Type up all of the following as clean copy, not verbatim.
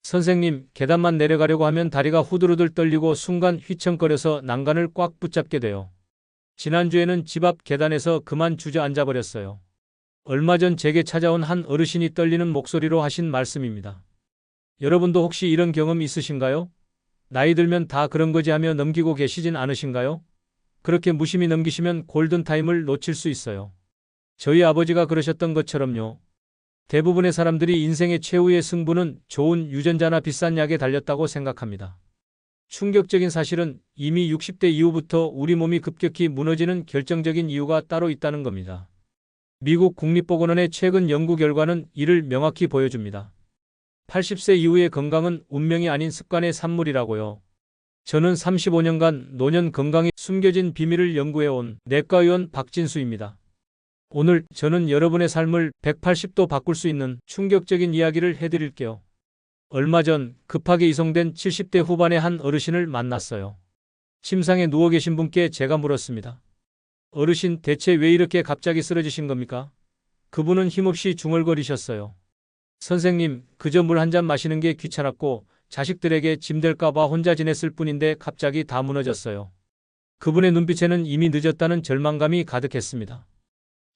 선생님, 계단만 내려가려고 하면 다리가 후들후들 떨리고 순간 휘청거려서 난간을 꽉 붙잡게 돼요. 지난주에는 집 앞 계단에서 그만 주저앉아 버렸어요. 얼마 전 제게 찾아온 한 어르신이 떨리는 목소리로 하신 말씀입니다. 여러분도 혹시 이런 경험 있으신가요? 나이 들면 다 그런 거지 하며 넘기고 계시진 않으신가요? 그렇게 무심히 넘기시면 골든타임을 놓칠 수 있어요. 저희 아버지가 그러셨던 것처럼요. 대부분의 사람들이 인생의 최후의 승부는 좋은 유전자나 비싼 약에 달렸다고 생각합니다. 충격적인 사실은 이미 60대 이후부터 우리 몸이 급격히 무너지는 결정적인 이유가 따로 있다는 겁니다. 미국 국립보건원의 최근 연구 결과는 이를 명확히 보여줍니다. 80세 이후의 건강은 운명이 아닌 습관의 산물이라고요. 저는 35년간 노년 건강의 숨겨진 비밀을 연구해온 내과의원 박진수입니다. 오늘 저는 여러분의 삶을 180도 바꿀 수 있는 충격적인 이야기를 해드릴게요. 얼마 전 급하게 이송된 70대 후반의 한 어르신을 만났어요. 침상에 누워 계신 분께 제가 물었습니다. 어르신, 대체 왜 이렇게 갑자기 쓰러지신 겁니까? 그분은 힘없이 중얼거리셨어요. 선생님, 그저 물 한 잔 마시는 게 귀찮았고 자식들에게 짐 될까봐 혼자 지냈을 뿐인데 갑자기 다 무너졌어요. 그분의 눈빛에는 이미 늦었다는 절망감이 가득했습니다.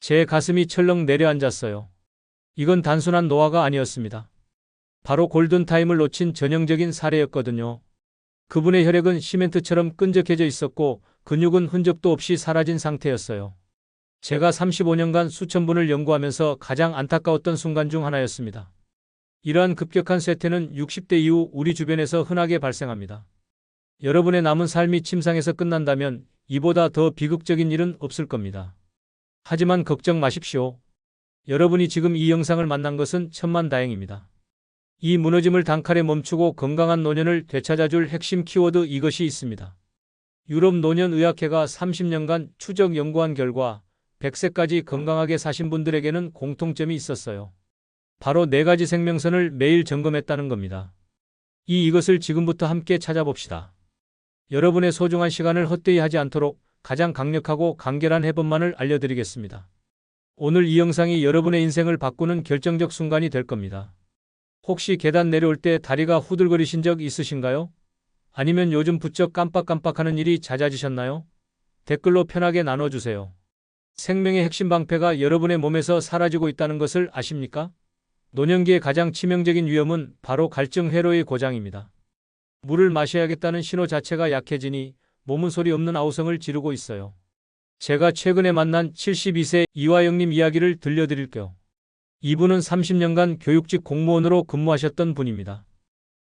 제 가슴이 철렁 내려앉았어요. 이건 단순한 노화가 아니었습니다. 바로 골든타임을 놓친 전형적인 사례였거든요. 그분의 혈액은 시멘트처럼 끈적해져 있었고 근육은 흔적도 없이 사라진 상태였어요. 제가 35년간 수천 분을 연구하면서 가장 안타까웠던 순간 중 하나였습니다. 이러한 급격한 쇠퇴는 60대 이후 우리 주변에서 흔하게 발생합니다. 여러분의 남은 삶이 침상에서 끝난다면 이보다 더 비극적인 일은 없을 겁니다. 하지만 걱정 마십시오. 여러분이 지금 이 영상을 만난 것은 천만다행입니다. 이 무너짐을 단칼에 멈추고 건강한 노년을 되찾아줄 핵심 키워드 이것이 있습니다. 유럽 노년의학회가 30년간 추적 연구한 결과 100세까지 건강하게 사신 분들에게는 공통점이 있었어요. 바로 4가지 생명선을 매일 점검했다는 겁니다. 이것을 지금부터 함께 찾아봅시다. 여러분의 소중한 시간을 헛되이 하지 않도록 가장 강력하고 간결한 해법만을 알려드리겠습니다. 오늘 이 영상이 여러분의 인생을 바꾸는 결정적 순간이 될 겁니다. 혹시 계단 내려올 때 다리가 후들거리신 적 있으신가요? 아니면 요즘 부쩍 깜빡깜빡하는 일이 잦아지셨나요? 댓글로 편하게 나눠주세요. 생명의 핵심 방패가 여러분의 몸에서 사라지고 있다는 것을 아십니까? 노년기의 가장 치명적인 위험은 바로 갈증회로의 고장입니다. 물을 마셔야겠다는 신호 자체가 약해지니 몸은 소리 없는 아우성을 지르고 있어요. 제가 최근에 만난 72세 이화영님 이야기를 들려드릴게요. 이분은 30년간 교육직 공무원으로 근무하셨던 분입니다.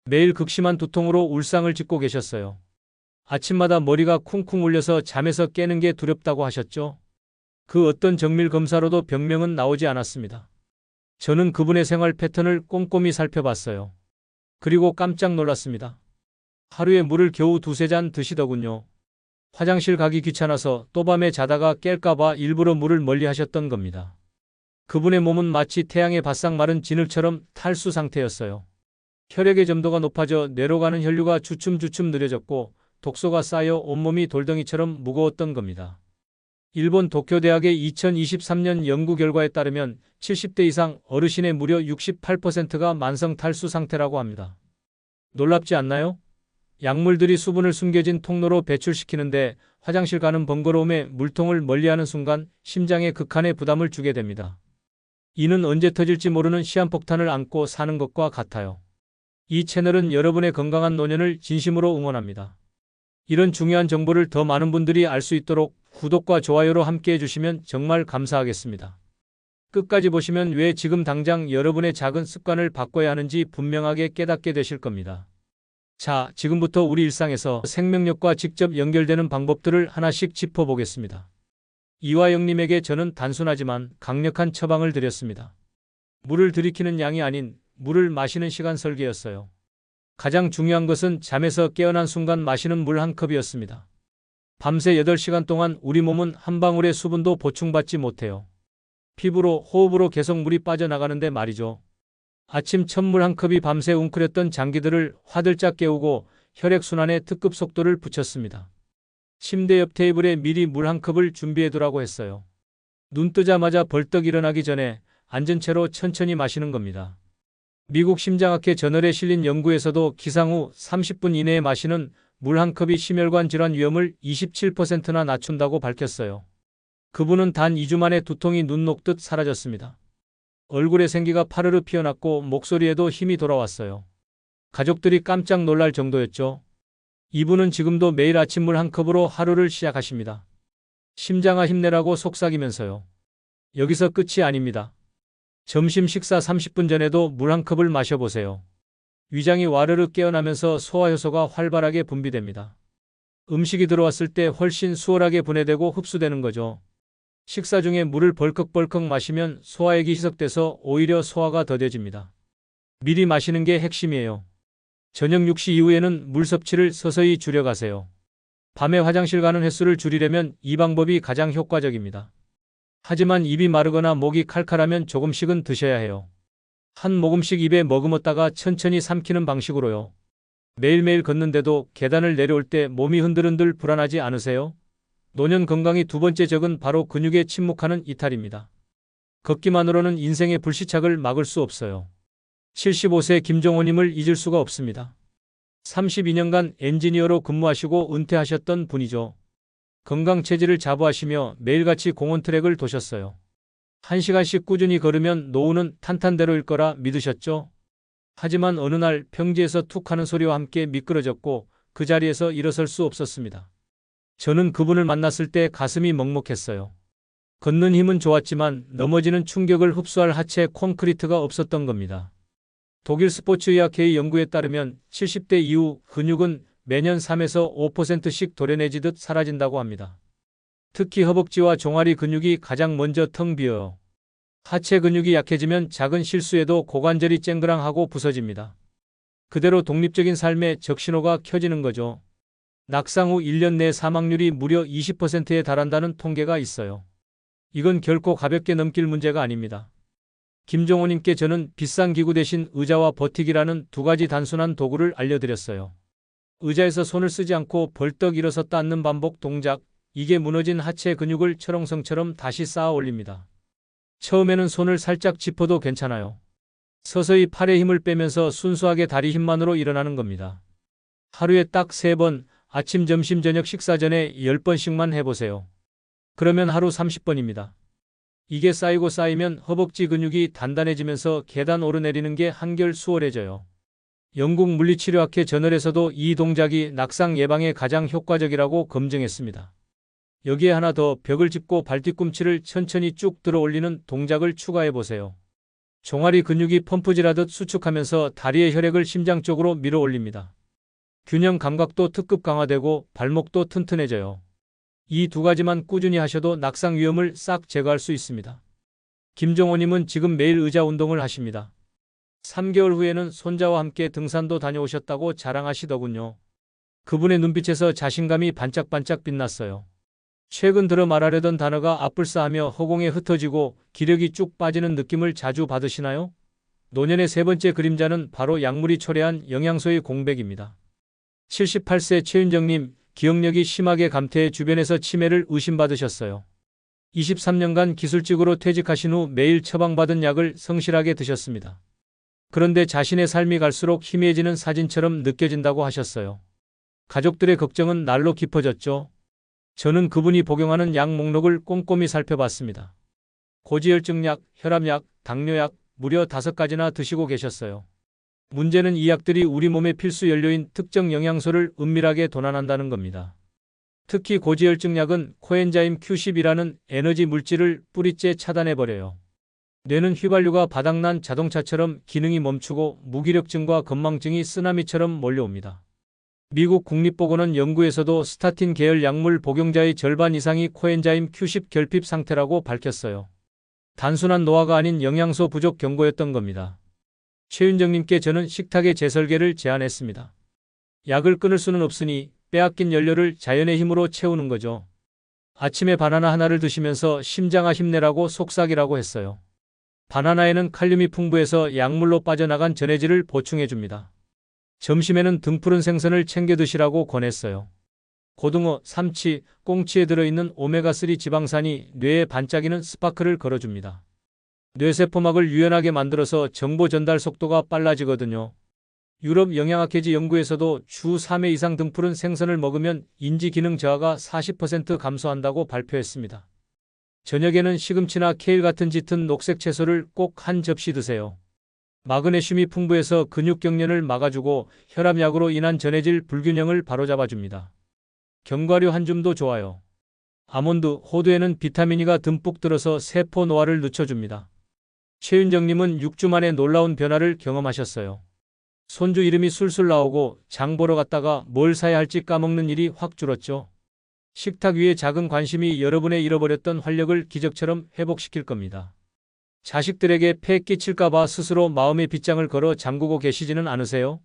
매일 극심한 두통으로 울상을 짓고 계셨어요. 아침마다 머리가 쿵쿵 울려서 잠에서 깨는 게 두렵다고 하셨죠. 그 어떤 정밀 검사로도 병명은 나오지 않았습니다. 저는 그분의 생활 패턴을 꼼꼼히 살펴봤어요. 그리고 깜짝 놀랐습니다. 하루에 물을 겨우 2~3잔 드시더군요. 화장실 가기 귀찮아서 또 밤에 자다가 깰까봐 일부러 물을 멀리 하셨던 겁니다. 그분의 몸은 마치 태양에 바싹 마른 진흙처럼 탈수 상태였어요. 혈액의 점도가 높아져 뇌로 가는 혈류가 주춤주춤 느려졌고 독소가 쌓여 온몸이 돌덩이처럼 무거웠던 겁니다. 일본 도쿄대학의 2023년 연구 결과에 따르면 70대 이상 어르신의 무려 68%가 만성 탈수 상태라고 합니다. 놀랍지 않나요? 약물들이 수분을 숨겨진 통로로 배출시키는데 화장실 가는 번거로움에 물통을 멀리하는 순간 심장에 극한의 부담을 주게 됩니다. 이는 언제 터질지 모르는 시한폭탄을 안고 사는 것과 같아요. 이 채널은 여러분의 건강한 노년을 진심으로 응원합니다. 이런 중요한 정보를 더 많은 분들이 알 수 있도록 구독과 좋아요로 함께 해주시면 정말 감사하겠습니다. 끝까지 보시면 왜 지금 당장 여러분의 작은 습관을 바꿔야 하는지 분명하게 깨닫게 되실 겁니다. 자, 지금부터 우리 일상에서 생명력과 직접 연결되는 방법들을 하나씩 짚어보겠습니다. 이화영님에게 저는 단순하지만 강력한 처방을 드렸습니다. 물을 들이키는 양이 아닌 물을 마시는 시간 설계였어요. 가장 중요한 것은 잠에서 깨어난 순간 마시는 물 한 컵이었습니다. 밤새 8시간 동안 우리 몸은 한 방울의 수분도 보충받지 못해요. 피부로, 호흡으로 계속 물이 빠져나가는데 말이죠. 아침 첫 물 한 컵이 밤새 웅크렸던 장기들을 화들짝 깨우고 혈액순환에 특급 속도를 붙였습니다. 침대 옆 테이블에 미리 물 한 컵을 준비해두라고 했어요. 눈 뜨자마자 벌떡 일어나기 전에 앉은 채로 천천히 마시는 겁니다. 미국 심장학회 저널에 실린 연구에서도 기상 후 30분 이내에 마시는 물 한 컵이 심혈관 질환 위험을 27%나 낮춘다고 밝혔어요. 그분은 단 2주 만에 두통이 눈 녹듯 사라졌습니다. 얼굴에 생기가 파르르 피어났고 목소리에도 힘이 돌아왔어요. 가족들이 깜짝 놀랄 정도였죠. 이분은 지금도 매일 아침 물 한 컵으로 하루를 시작하십니다. 심장아 힘내라고 속삭이면서요. 여기서 끝이 아닙니다. 점심 식사 30분 전에도 물 한 컵을 마셔보세요. 위장이 와르르 깨어나면서 소화효소가 활발하게 분비됩니다. 음식이 들어왔을 때 훨씬 수월하게 분해되고 흡수되는 거죠. 식사 중에 물을 벌컥벌컥 마시면 소화액이 희석돼서 오히려 소화가 더뎌집니다. 미리 마시는 게 핵심이에요. 저녁 6시 이후에는 물 섭취를 서서히 줄여가세요. 밤에 화장실 가는 횟수를 줄이려면 이 방법이 가장 효과적입니다. 하지만 입이 마르거나 목이 칼칼하면 조금씩은 드셔야 해요. 한 모금씩 입에 머금었다가 천천히 삼키는 방식으로요. 매일매일 걷는데도 계단을 내려올 때 몸이 흔들흔들 불안하지 않으세요? 노년 건강의 두 번째 적은 바로 근육에 침묵하는 이탈입니다. 걷기만으로는 인생의 불시착을 막을 수 없어요. 75세 김종호님을 잊을 수가 없습니다. 32년간 엔지니어로 근무하시고 은퇴하셨던 분이죠. 건강체질을 자부하시며 매일같이 공원 트랙을 도셨어요. 1시간씩 꾸준히 걸으면 노후는 탄탄대로일 거라 믿으셨죠? 하지만 어느 날 평지에서 툭 하는 소리와 함께 미끄러졌고 그 자리에서 일어설 수 없었습니다. 저는 그분을 만났을 때 가슴이 먹먹했어요. 걷는 힘은 좋았지만 넘어지는 충격을 흡수할 하체 콘크리트가 없었던 겁니다. 독일 스포츠의학회의 연구에 따르면 70대 이후 근육은 매년 3에서 5%씩 도려내지듯 사라진다고 합니다. 특히 허벅지와 종아리 근육이 가장 먼저 텅 비어요. 하체 근육이 약해지면 작은 실수에도 고관절이 쨍그랑하고 부서집니다. 그대로 독립적인 삶의 적신호가 켜지는 거죠. 낙상 후 1년 내 사망률이 무려 20%에 달한다는 통계가 있어요. 이건 결코 가볍게 넘길 문제가 아닙니다. 김종호님께 저는 비싼 기구 대신 의자와 버티기라는 두 가지 단순한 도구를 알려드렸어요. 의자에서 손을 쓰지 않고 벌떡 일어섰다 앉는 반복 동작, 이게 무너진 하체 근육을 철옹성처럼 다시 쌓아 올립니다. 처음에는 손을 살짝 짚어도 괜찮아요. 서서히 팔에 힘을 빼면서 순수하게 다리 힘만으로 일어나는 겁니다. 하루에 딱 3번, 아침, 점심, 저녁 식사 전에 10번씩만 해보세요. 그러면 하루 30번입니다. 이게 쌓이고 쌓이면 허벅지 근육이 단단해지면서 계단 오르내리는 게 한결 수월해져요. 영국 물리치료학회 저널에서도 이 동작이 낙상 예방에 가장 효과적이라고 검증했습니다. 여기에 하나 더 벽을 짚고 발뒤꿈치를 천천히 쭉 들어 올리는 동작을 추가해보세요. 종아리 근육이 펌프질하듯 수축하면서 다리의 혈액을 심장 쪽으로 밀어 올립니다. 균형 감각도 특급 강화되고 발목도 튼튼해져요. 이 두 가지만 꾸준히 하셔도 낙상 위험을 싹 제거할 수 있습니다. 김종호님은 지금 매일 의자 운동을 하십니다. 3개월 후에는 손자와 함께 등산도 다녀오셨다고 자랑하시더군요. 그분의 눈빛에서 자신감이 반짝반짝 빛났어요. 최근 들어 말하려던 단어가 앞불싸하며 허공에 흩어지고 기력이 쭉 빠지는 느낌을 자주 받으시나요? 노년의 세 번째 그림자는 바로 약물이 초래한 영양소의 공백입니다. 78세 최윤정님, 기억력이 심하게 감퇴해 주변에서 치매를 의심받으셨어요. 23년간 기술직으로 퇴직하신 후 매일 처방받은 약을 성실하게 드셨습니다. 그런데 자신의 삶이 갈수록 희미해지는 사진처럼 느껴진다고 하셨어요. 가족들의 걱정은 날로 깊어졌죠. 저는 그분이 복용하는 약 목록을 꼼꼼히 살펴봤습니다. 고지혈증약, 혈압약, 당뇨약 무려 5가지나 드시고 계셨어요. 문제는 이 약들이 우리 몸의 필수 연료인 특정 영양소를 은밀하게 도난한다는 겁니다. 특히 고지혈증약은 코엔자임 Q10이라는 에너지 물질을 뿌리째 차단해버려요. 뇌는 휘발유가 바닥난 자동차처럼 기능이 멈추고 무기력증과 건망증이 쓰나미처럼 몰려옵니다. 미국 국립보건원 연구에서도 스타틴 계열 약물 복용자의 절반 이상이 코엔자임 Q10 결핍 상태라고 밝혔어요. 단순한 노화가 아닌 영양소 부족 경고였던 겁니다. 최윤정님께 저는 식탁의 재설계를 제안했습니다. 약을 끊을 수는 없으니 빼앗긴 연료를 자연의 힘으로 채우는 거죠. 아침에 바나나 하나를 드시면서 심장아 힘내라고 속삭이라고 했어요. 바나나에는 칼륨이 풍부해서 약물로 빠져나간 전해질을 보충해줍니다. 점심에는 등푸른 생선을 챙겨 드시라고 권했어요. 고등어, 삼치, 꽁치에 들어있는 오메가3 지방산이 뇌에 반짝이는 스파크를 걸어줍니다. 뇌세포막을 유연하게 만들어서 정보 전달 속도가 빨라지거든요. 유럽 영양학회지 연구에서도 주 3회 이상 등푸른 생선을 먹으면 인지 기능 저하가 40% 감소한다고 발표했습니다. 저녁에는 시금치나 케일 같은 짙은 녹색 채소를 꼭 한 접시 드세요. 마그네슘이 풍부해서 근육 경련을 막아주고 혈압약으로 인한 전해질 불균형을 바로잡아줍니다. 견과류 한 줌도 좋아요. 아몬드, 호두에는 비타민 E가 듬뿍 들어서 세포 노화를 늦춰줍니다. 최윤정님은 6주 만에 놀라운 변화를 경험하셨어요. 손주 이름이 술술 나오고 장 보러 갔다가 뭘 사야 할지 까먹는 일이 확 줄었죠. 식탁 위의 작은 관심이 여러분의 잃어버렸던 활력을 기적처럼 회복시킬 겁니다. 자식들에게 폐 끼칠까봐 스스로 마음의 빗장을 걸어 잠그고 계시지는 않으세요?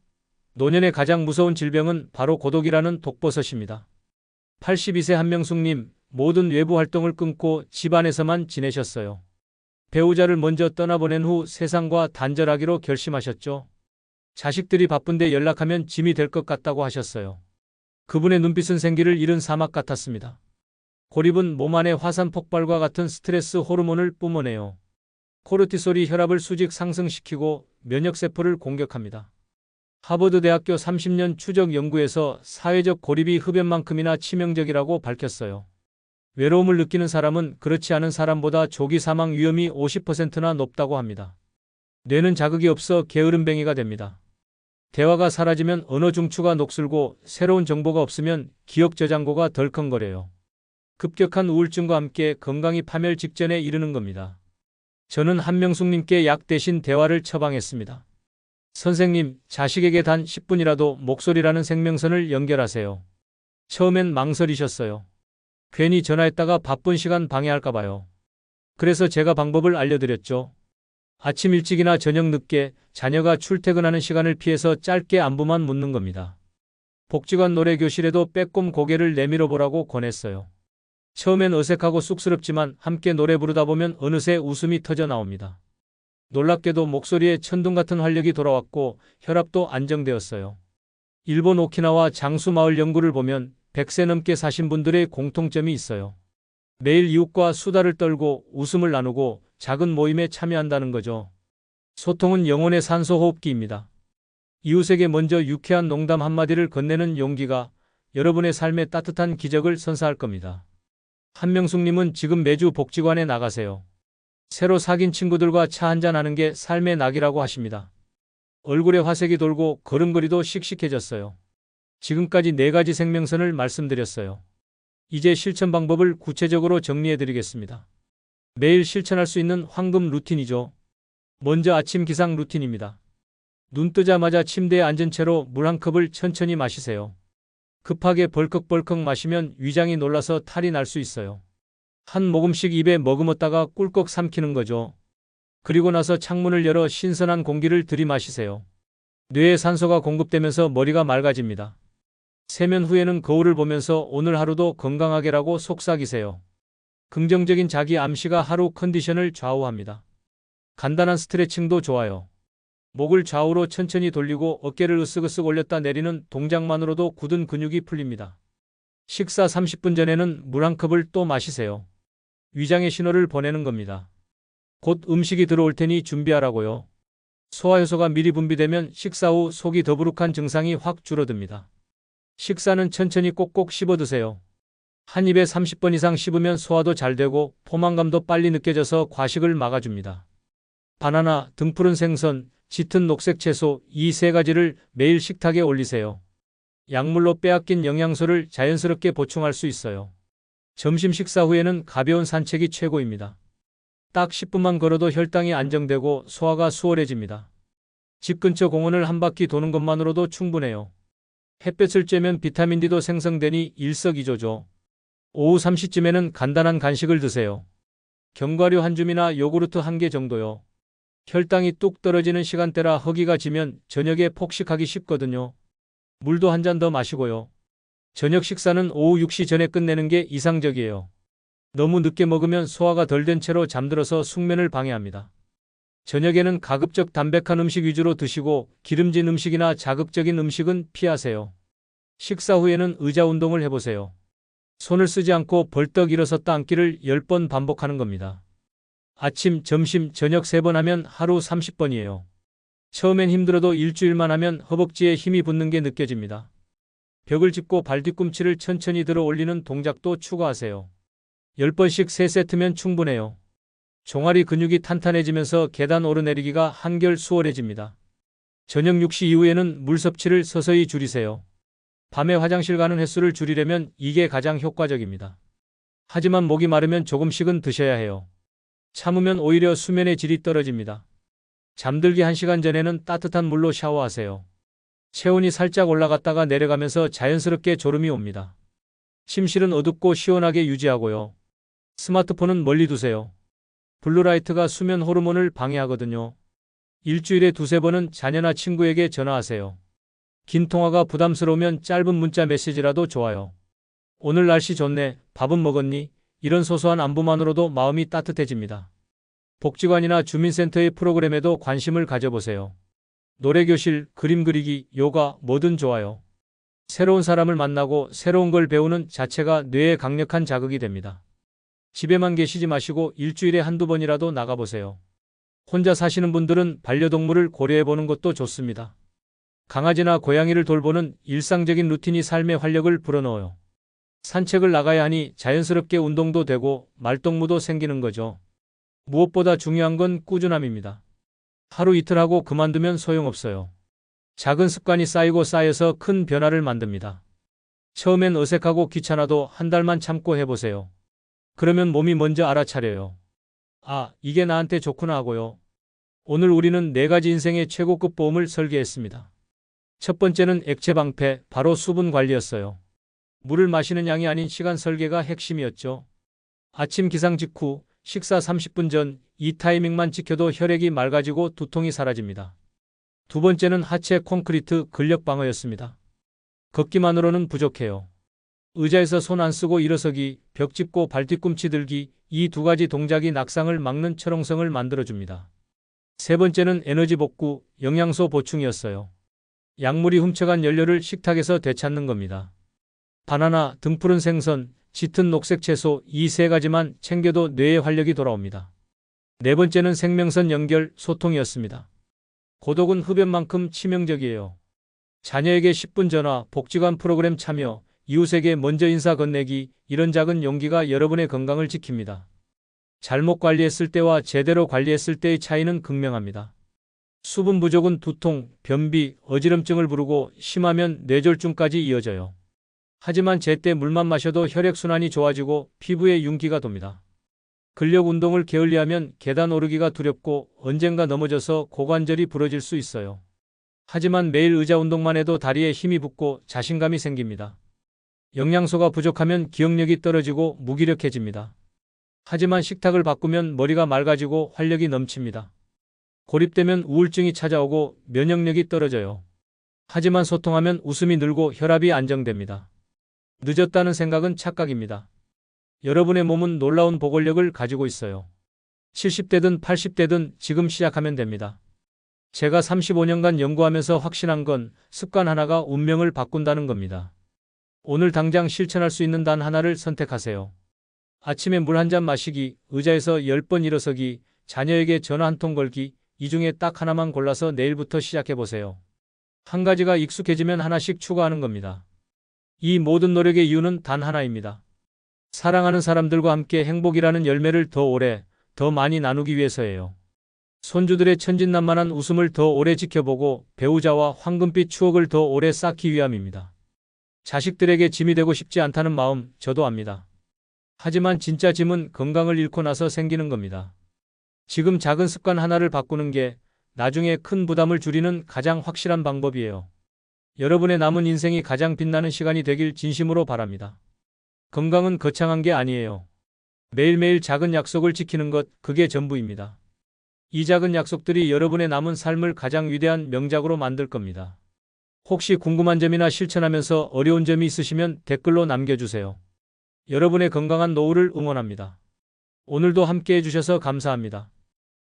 노년의 가장 무서운 질병은 바로 고독이라는 독버섯입니다. 82세 한명숙님, 모든 외부 활동을 끊고 집안에서만 지내셨어요. 배우자를 먼저 떠나보낸 후 세상과 단절하기로 결심하셨죠. 자식들이 바쁜데 연락하면 짐이 될 것 같다고 하셨어요. 그분의 눈빛은 생기를 잃은 사막 같았습니다. 고립은 몸 안의 화산 폭발과 같은 스트레스 호르몬을 뿜어내요. 코르티솔이 혈압을 수직 상승시키고 면역세포를 공격합니다. 하버드 대학교 30년 추적 연구에서 사회적 고립이 흡연만큼이나 치명적이라고 밝혔어요. 외로움을 느끼는 사람은 그렇지 않은 사람보다 조기 사망 위험이 50%나 높다고 합니다. 뇌는 자극이 없어 게으름뱅이가 됩니다. 대화가 사라지면 언어 중추가 녹슬고 새로운 정보가 없으면 기억 저장고가 덜컹거려요. 급격한 우울증과 함께 건강이 파멸 직전에 이르는 겁니다. 저는 한명숙님께 약 대신 대화를 처방했습니다. 선생님, 자식에게 단 10분이라도 목소리라는 생명선을 연결하세요. 처음엔 망설이셨어요. 괜히 전화했다가 바쁜 시간 방해할까 봐요. 그래서 제가 방법을 알려드렸죠. 아침 일찍이나 저녁 늦게 자녀가 출퇴근하는 시간을 피해서 짧게 안부만 묻는 겁니다. 복지관 노래교실에도 빼꼼 고개를 내밀어 보라고 권했어요. 처음엔 어색하고 쑥스럽지만 함께 노래 부르다 보면 어느새 웃음이 터져 나옵니다. 놀랍게도 목소리에 천둥 같은 활력이 돌아왔고 혈압도 안정되었어요. 일본 오키나와 장수 마을 연구를 보면 100세 넘게 사신 분들의 공통점이 있어요. 매일 이웃과 수다를 떨고 웃음을 나누고 작은 모임에 참여한다는 거죠. 소통은 영혼의 산소호흡기입니다. 이웃에게 먼저 유쾌한 농담 한마디를 건네는 용기가 여러분의 삶에 따뜻한 기적을 선사할 겁니다. 한명숙님은 지금 매주 복지관에 나가세요. 새로 사귄 친구들과 차 한잔 하는 게 삶의 낙이라고 하십니다. 얼굴에 화색이 돌고 걸음걸이도 씩씩해졌어요. 지금까지 4가지 생명선을 말씀드렸어요. 이제 실천 방법을 구체적으로 정리해드리겠습니다. 매일 실천할 수 있는 황금 루틴이죠. 먼저 아침 기상 루틴입니다. 눈 뜨자마자 침대에 앉은 채로 물 한 컵을 천천히 마시세요. 급하게 벌컥벌컥 마시면 위장이 놀라서 탈이 날 수 있어요. 한 모금씩 입에 머금었다가 꿀꺽 삼키는 거죠. 그리고 나서 창문을 열어 신선한 공기를 들이마시세요. 뇌에 산소가 공급되면서 머리가 맑아집니다. 세면 후에는 거울을 보면서 오늘 하루도 건강하게라고 속삭이세요. 긍정적인 자기 암시가 하루 컨디션을 좌우합니다. 간단한 스트레칭도 좋아요. 목을 좌우로 천천히 돌리고 어깨를 으쓱으쓱 올렸다 내리는 동작만으로도 굳은 근육이 풀립니다. 식사 30분 전에는 물 한 컵을 또 마시세요. 위장에 신호를 보내는 겁니다. 곧 음식이 들어올 테니 준비하라고요. 소화효소가 미리 분비되면 식사 후 속이 더부룩한 증상이 확 줄어듭니다. 식사는 천천히 꼭꼭 씹어 드세요. 한 입에 30번 이상 씹으면 소화도 잘 되고 포만감도 빨리 느껴져서 과식을 막아줍니다. 바나나, 등푸른 생선, 짙은 녹색 채소 이 3가지를 매일 식탁에 올리세요. 약물로 빼앗긴 영양소를 자연스럽게 보충할 수 있어요. 점심 식사 후에는 가벼운 산책이 최고입니다. 딱 10분만 걸어도 혈당이 안정되고 소화가 수월해집니다. 집 근처 공원을 한 바퀴 도는 것만으로도 충분해요. 햇볕을 쬐면 비타민 D도 생성되니 일석이조죠. 오후 3시쯤에는 간단한 간식을 드세요. 견과류 한 줌이나 요구르트 1개 정도요. 혈당이 뚝 떨어지는 시간대라 허기가 지면 저녁에 폭식하기 쉽거든요. 물도 한 잔 더 마시고요. 저녁 식사는 오후 6시 전에 끝내는 게 이상적이에요. 너무 늦게 먹으면 소화가 덜 된 채로 잠들어서 숙면을 방해합니다. 저녁에는 가급적 담백한 음식 위주로 드시고 기름진 음식이나 자극적인 음식은 피하세요. 식사 후에는 의자 운동을 해보세요. 손을 쓰지 않고 벌떡 일어섰다 앉기를 10번 반복하는 겁니다. 아침, 점심, 저녁 3번 하면 하루 30번이에요. 처음엔 힘들어도 일주일만 하면 허벅지에 힘이 붙는 게 느껴집니다. 벽을 짚고 발 뒤꿈치를 천천히 들어 올리는 동작도 추가하세요. 10번씩 3세트면 충분해요. 종아리 근육이 탄탄해지면서 계단 오르내리기가 한결 수월해집니다. 저녁 6시 이후에는 물 섭취를 서서히 줄이세요. 밤에 화장실 가는 횟수를 줄이려면 이게 가장 효과적입니다. 하지만 목이 마르면 조금씩은 드셔야 해요. 참으면 오히려 수면의 질이 떨어집니다. 잠들기 1시간 전에는 따뜻한 물로 샤워하세요. 체온이 살짝 올라갔다가 내려가면서 자연스럽게 졸음이 옵니다. 침실은 어둡고 시원하게 유지하고요. 스마트폰은 멀리 두세요. 블루라이트가 수면 호르몬을 방해하거든요. 일주일에 2~3번은 자녀나 친구에게 전화하세요. 긴 통화가 부담스러우면 짧은 문자 메시지라도 좋아요. 오늘 날씨 좋네. 밥은 먹었니? 이런 소소한 안부만으로도 마음이 따뜻해집니다. 복지관이나 주민센터의 프로그램에도 관심을 가져보세요. 노래교실, 그림 그리기, 요가, 뭐든 좋아요. 새로운 사람을 만나고 새로운 걸 배우는 자체가 뇌에 강력한 자극이 됩니다. 집에만 계시지 마시고 일주일에 1~2번이라도 나가보세요. 혼자 사시는 분들은 반려동물을 고려해보는 것도 좋습니다. 강아지나 고양이를 돌보는 일상적인 루틴이 삶의 활력을 불어넣어요. 산책을 나가야 하니 자연스럽게 운동도 되고 말동무도 생기는 거죠. 무엇보다 중요한 건 꾸준함입니다. 하루 이틀 하고 그만두면 소용없어요. 작은 습관이 쌓이고 쌓여서 큰 변화를 만듭니다. 처음엔 어색하고 귀찮아도 1달만 참고 해보세요. 그러면 몸이 먼저 알아차려요. 아, 이게 나한테 좋구나 하고요. 오늘 우리는 4가지 인생의 최고급 보험을 설계했습니다. 첫 번째는 액체 방패, 바로 수분 관리였어요. 물을 마시는 양이 아닌 시간 설계가 핵심이었죠. 아침 기상 직후, 식사 30분 전, 이 타이밍만 지켜도 혈액이 맑아지고 두통이 사라집니다. 두 번째는 하체 콘크리트 근력 방어였습니다. 걷기만으로는 부족해요. 의자에서 손 안 쓰고 일어서기, 벽 짚고 발 뒤꿈치 들기, 이 2가지 동작이 낙상을 막는 철옹성을 만들어줍니다. 세 번째는 에너지 복구, 영양소 보충이었어요. 약물이 훔쳐간 연료를 식탁에서 되찾는 겁니다. 바나나, 등푸른 생선, 짙은 녹색 채소, 이 3가지만 챙겨도 뇌의 활력이 돌아옵니다. 네 번째는 생명선 연결, 소통이었습니다. 고독은 흡연만큼 치명적이에요. 자녀에게 10분 전화, 복지관 프로그램 참여, 이웃에게 먼저 인사 건네기, 이런 작은 용기가 여러분의 건강을 지킵니다. 잘못 관리했을 때와 제대로 관리했을 때의 차이는 극명합니다. 수분 부족은 두통, 변비, 어지럼증을 부르고 심하면 뇌졸중까지 이어져요. 하지만 제때 물만 마셔도 혈액순환이 좋아지고 피부에 윤기가 돕니다. 근력 운동을 게을리하면 계단 오르기가 두렵고 언젠가 넘어져서 고관절이 부러질 수 있어요. 하지만 매일 의자 운동만 해도 다리에 힘이 붙고 자신감이 생깁니다. 영양소가 부족하면 기억력이 떨어지고 무기력해집니다. 하지만 식탁을 바꾸면 머리가 맑아지고 활력이 넘칩니다. 고립되면 우울증이 찾아오고 면역력이 떨어져요. 하지만 소통하면 웃음이 늘고 혈압이 안정됩니다. 늦었다는 생각은 착각입니다. 여러분의 몸은 놀라운 보골력을 가지고 있어요. 70대든 80대든 지금 시작하면 됩니다. 제가 35년간 연구하면서 확신한 건 습관 하나가 운명을 바꾼다는 겁니다. 오늘 당장 실천할 수 있는 단 하나를 선택하세요. 아침에 물 한 잔 마시기, 의자에서 10번 일어서기, 자녀에게 전화 한 통 걸기, 이 중에 딱 하나만 골라서 내일부터 시작해보세요. 한 가지가 익숙해지면 하나씩 추가하는 겁니다. 이 모든 노력의 이유는 단 하나입니다. 사랑하는 사람들과 함께 행복이라는 열매를 더 오래, 더 많이 나누기 위해서예요. 손주들의 천진난만한 웃음을 더 오래 지켜보고 배우자와 황금빛 추억을 더 오래 쌓기 위함입니다. 자식들에게 짐이 되고 싶지 않다는 마음 저도 압니다. 하지만 진짜 짐은 건강을 잃고 나서 생기는 겁니다. 지금 작은 습관 하나를 바꾸는 게 나중에 큰 부담을 줄이는 가장 확실한 방법이에요. 여러분의 남은 인생이 가장 빛나는 시간이 되길 진심으로 바랍니다. 건강은 거창한 게 아니에요. 매일매일 작은 약속을 지키는 것, 그게 전부입니다. 이 작은 약속들이 여러분의 남은 삶을 가장 위대한 명작으로 만들 겁니다. 혹시 궁금한 점이나 실천하면서 어려운 점이 있으시면 댓글로 남겨주세요. 여러분의 건강한 노후를 응원합니다. 오늘도 함께 해주셔서 감사합니다.